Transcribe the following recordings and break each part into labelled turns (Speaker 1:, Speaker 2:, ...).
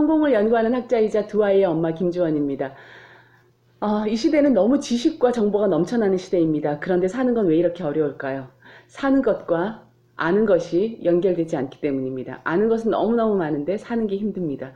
Speaker 1: 성공을 연구하는 학자이자 두 아이의 엄마 김주원입니다. 이 시대는 너무 지식과 정보가 넘쳐나는 시대입니다. 그런데 사는 건 왜 이렇게 어려울까요? 사는 것과 아는 것이 연결되지 않기 때문입니다. 아는 것은 너무너무 많은데 사는 게 힘듭니다.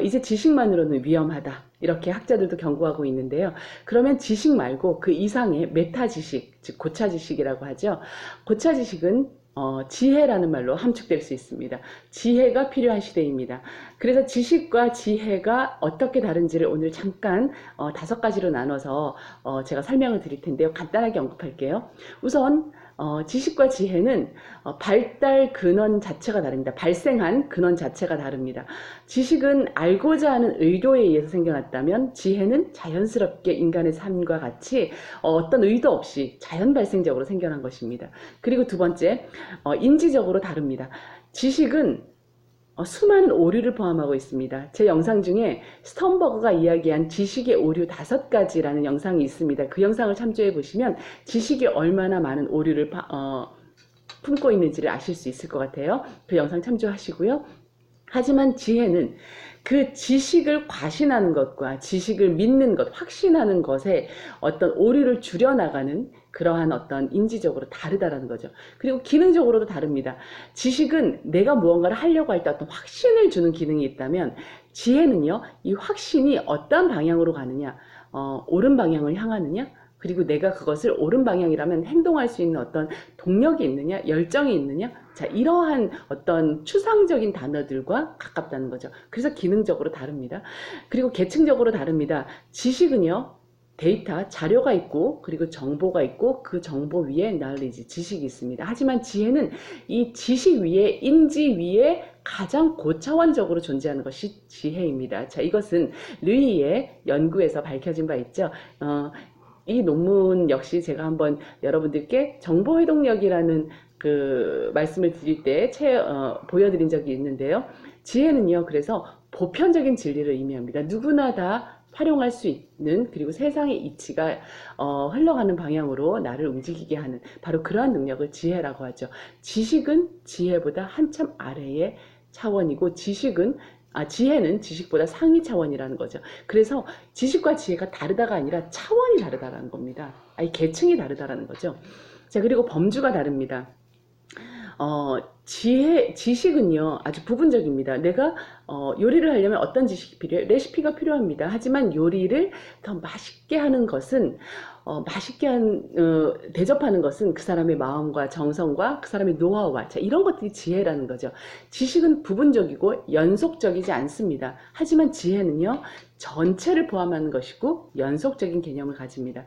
Speaker 1: 이제 지식만으로는 위험하다. 이렇게 학자들도 경고하고 있는데요. 그러면 지식 말고 그 이상의 메타 지식, 즉 고차 지식이라고 하죠. 고차 지식은 지혜라는 말로 함축될 수 있습니다. 지혜가 필요한 시대입니다. 그래서 지식과 지혜가 어떻게 다른지를 오늘 잠깐 5가지로 나눠서 제가 설명을 드릴 텐데요. 간단하게 언급할게요. 우선 지식과 지혜는 발달 근원 자체가 다릅니다. 발생한 근원 자체가 다릅니다. 지식은 알고자 하는 의도에 의해서 생겨났다면 지혜는 자연스럽게 인간의 삶과 같이 어떤 의도 없이 자연 발생적으로 생겨난 것입니다. 그리고 두 번째, 인지적으로 다릅니다. 지식은 수많은 오류를 포함하고 있습니다. 제 영상 중에 스턴버그가 이야기한 지식의 오류 5가지라는 영상이 있습니다. 그 영상을 참조해 보시면 지식이 얼마나 많은 오류를 품고 있는지를 아실 수 있을 것 같아요. 그 영상 참조하시고요. 하지만 지혜는 그 지식을 과신하는 것과 지식을 믿는 것, 확신하는 것에 어떤 오류를 줄여나가는 그러한 어떤 인지적으로 다르다라는 거죠. 그리고 기능적으로도 다릅니다. 지식은 내가 무언가를 하려고 할 때 어떤 확신을 주는 기능이 있다면 지혜는요, 이 확신이 어떤 방향으로 가느냐, 옳은 방향을 향하느냐, 그리고 내가 그것을 옳은 방향이라면 행동할 수 있는 어떤 동력이 있느냐, 열정이 있느냐, 자, 이러한 어떤 추상적인 단어들과 가깝다는 거죠. 그래서 기능적으로 다릅니다. 그리고 계층적으로 다릅니다. 지식은요, 데이터, 자료가 있고, 그리고 정보가 있고, 그 정보 위에 knowledge, 지식이 있습니다. 하지만 지혜는 이 지식 위에, 인지 위에 가장 고차원적으로 존재하는 것이 지혜입니다. 자, 이것은 르이의 연구에서 밝혀진 바 있죠. 이 논문 역시 제가 한번 여러분들께 정보회동력이라는 그 말씀을 드릴 때 보여드린 적이 있는데요. 지혜는요, 그래서 보편적인 진리를 의미합니다. 누구나 다 활용할 수 있는, 그리고 세상의 이치가 흘러가는 방향으로 나를 움직이게 하는 바로 그러한 능력을 지혜라고 하죠. 지식은 지혜보다 한참 아래의 차원이고 지혜는 지식보다 상위 차원이라는 거죠. 그래서 지식과 지혜가 다르다가 아니라 차원이 다르다라는 겁니다. 계층이 다르다라는 거죠. 자, 그리고 범주가 다릅니다. 지식은요, 아주 부분적입니다. 내가 요리를 하려면 어떤 지식이 필요해요? 레시피가 필요합니다. 하지만 요리를 더 맛있게 하는 것은, 대접하는 것은 그 사람의 마음과 정성과 그 사람의 노하우와, 자, 이런 것들이 지혜라는 거죠. 지식은 부분적이고 연속적이지 않습니다. 하지만 지혜는요, 전체를 포함하는 것이고 연속적인 개념을 가집니다.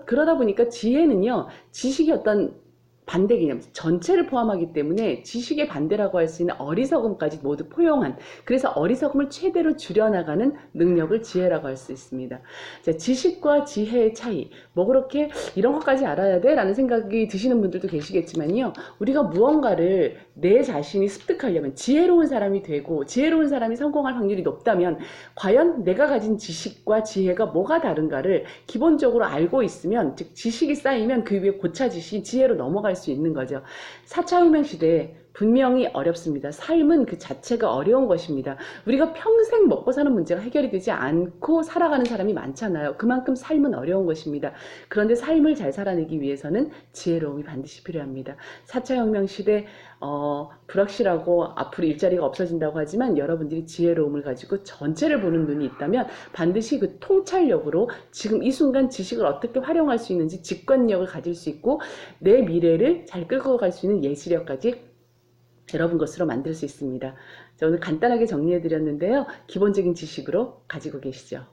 Speaker 1: 그러다 보니까 지혜는요, 지식이 어떤 반대 개념, 전체를 포함하기 때문에 지식의 반대라고 할 수 있는 어리석음까지 모두 포용한, 그래서 어리석음을 최대로 줄여나가는 능력을 지혜라고 할 수 있습니다. 자, 지식과 지혜의 차이, 뭐 그렇게 이런 것까지 알아야 돼? 라는 생각이 드시는 분들도 계시겠지만요, 우리가 무언가를 내 자신이 습득하려면 지혜로운 사람이 되고 지혜로운 사람이 성공할 확률이 높다면 과연 내가 가진 지식과 지혜가 뭐가 다른가를 기본적으로 알고 있으면, 즉 지식이 쌓이면 그 위에 고차 지식이 지혜로 넘어갈 수 있는 거죠. 4차 혁명 시대에 분명히 어렵습니다. 삶은 그 자체가 어려운 것입니다. 우리가 평생 먹고 사는 문제가 해결이 되지 않고 살아가는 사람이 많잖아요. 그만큼 삶은 어려운 것입니다. 그런데 삶을 잘 살아내기 위해서는 지혜로움이 반드시 필요합니다. 4차 혁명 시대 불확실하고 앞으로 일자리가 없어진다고 하지만 여러분들이 지혜로움을 가지고 전체를 보는 눈이 있다면 반드시 그 통찰력으로 지금 이 순간 지식을 어떻게 활용할 수 있는지 직관력을 가질 수 있고 내 미래를 잘 끌고 갈 수 있는 예시력까지 여러분 것으로 만들 수 있습니다. 자, 오늘 간단하게 정리해 드렸는데요. 기본적인 지식으로 가지고 계시죠.